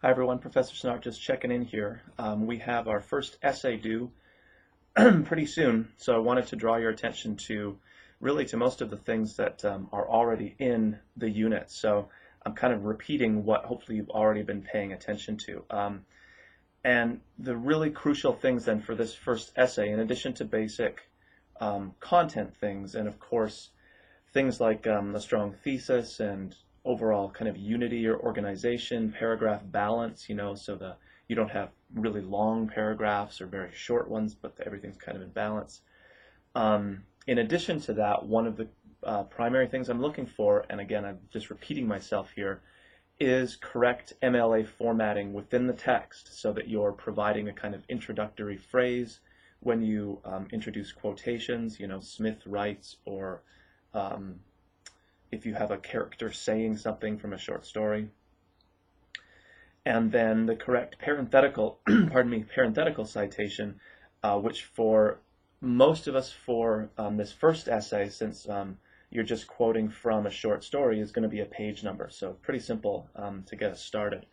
Hi everyone, Professor Snart just checking in here. We have our first essay due pretty soon, so I wanted to draw your attention to most of the things that are already in the unit. So I'm kind of repeating what hopefully you've already been paying attention to. And the really crucial things then for this first essay, in addition to basic content things, and of course things like a strong thesis and overall kind of unity or organization, paragraph balance, so you don't have really long paragraphs or very short ones, but everything's kind of in balance. In addition to that, one of the primary things I'm looking for, and again, I'm just repeating myself here, is correct MLA formatting within the text so that you're providing a kind of introductory phrase when you introduce quotations, Smith writes, or if you have a character saying something from a short story. And then the correct parenthetical, parenthetical citation, which for most of us for this first essay, since you're just quoting from a short story, is going to be a page number. So pretty simple to get us started.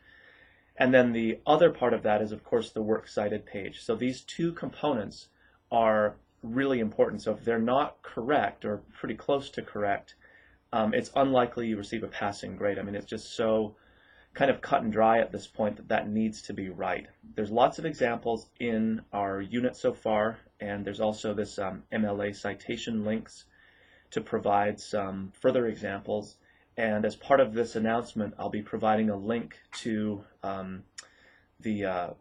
And then the other part of that is, of course, the works cited page. So these two components are really important. So if they're not correct or pretty close to correct, it's unlikely you receive a passing grade. I mean, it's just so kind of cut and dry at this point that that needs to be right. There's lots of examples in our unit so far, and there's also this MLA citation links to provide some further examples. And as part of this announcement, I'll be providing a link to the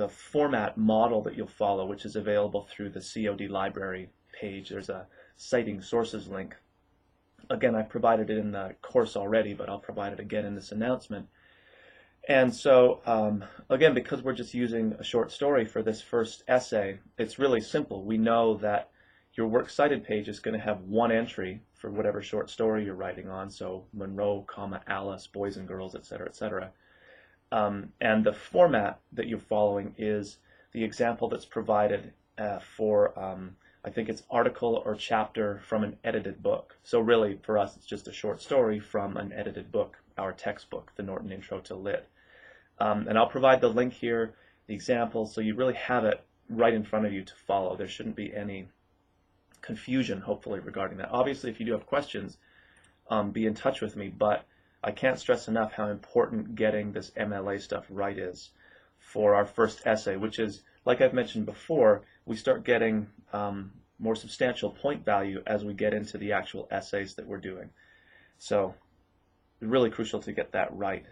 format model that you'll follow, which is available through the COD library page. There's a citing sources link. Again, I provided it in the course already, but I'll provide it again in this announcement. And so, again, because we're just using a short story for this first essay, it's really simple. We know that your works cited page is going to have one entry for whatever short story you're writing on, so Monroe, Alice, boys and girls, etc., etc. And the format that you're following is the example that's provided for I think it's article or chapter from an edited book. So really, for us, it's just a short story from an edited book, our textbook, the Norton Intro to Lit. And I'll provide the link here, the example, so you really have it right in front of you to follow. There shouldn't be any confusion, hopefully, regarding that. Obviously, if you do have questions, be in touch with me, but I can't stress enough how important getting this MLA stuff right is for our first essay, which is, like I've mentioned before, we start getting more substantial point value as we get into the actual essays that we're doing. So really crucial to get that right.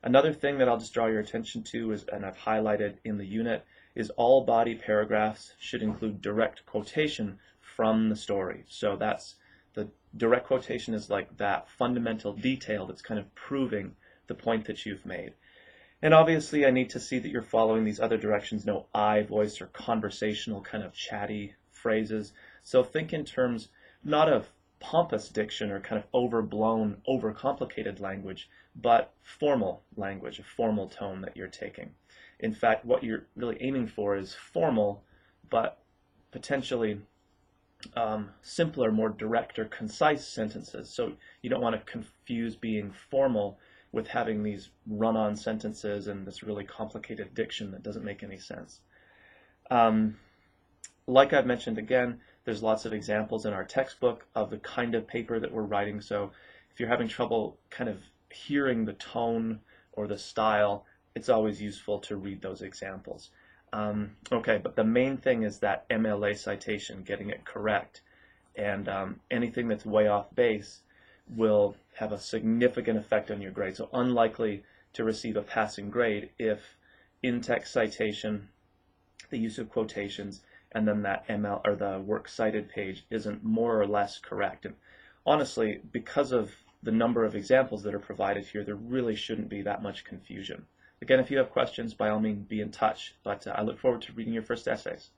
Another thing that I'll just draw your attention to is, and I've highlighted in the unit, is all body paragraphs should include direct quotation from the story. So that's the direct quotation is like that fundamental detail that's kind of proving the point that you've made. And obviously I need to see that you're following these other directions, no I voice or conversational kind of chatty phrases. So think in terms not of pompous diction or kind of overblown, overcomplicated language, but formal language, a formal tone that you're taking. In fact, what you're really aiming for is formal, but potentially simpler, more direct or concise sentences. So you don't want to confuse being formal with having these run-on sentences and this really complicated diction that doesn't make any sense. Like I've mentioned again, there's lots of examples in our textbook of the kind of paper that we're writing. So if you're having trouble kind of hearing the tone or the style, it's always useful to read those examples. Okay, but the main thing is that MLA citation, getting it correct, and anything that's way off base will have a significant effect on your grade. So unlikely to receive a passing grade if in-text citation, the use of quotations, and then that ML or the works cited page isn't more or less correct. And honestly, because of the number of examples that are provided here, there really shouldn't be that much confusion. Again, if you have questions, by all means, be in touch. But I look forward to reading your first essays.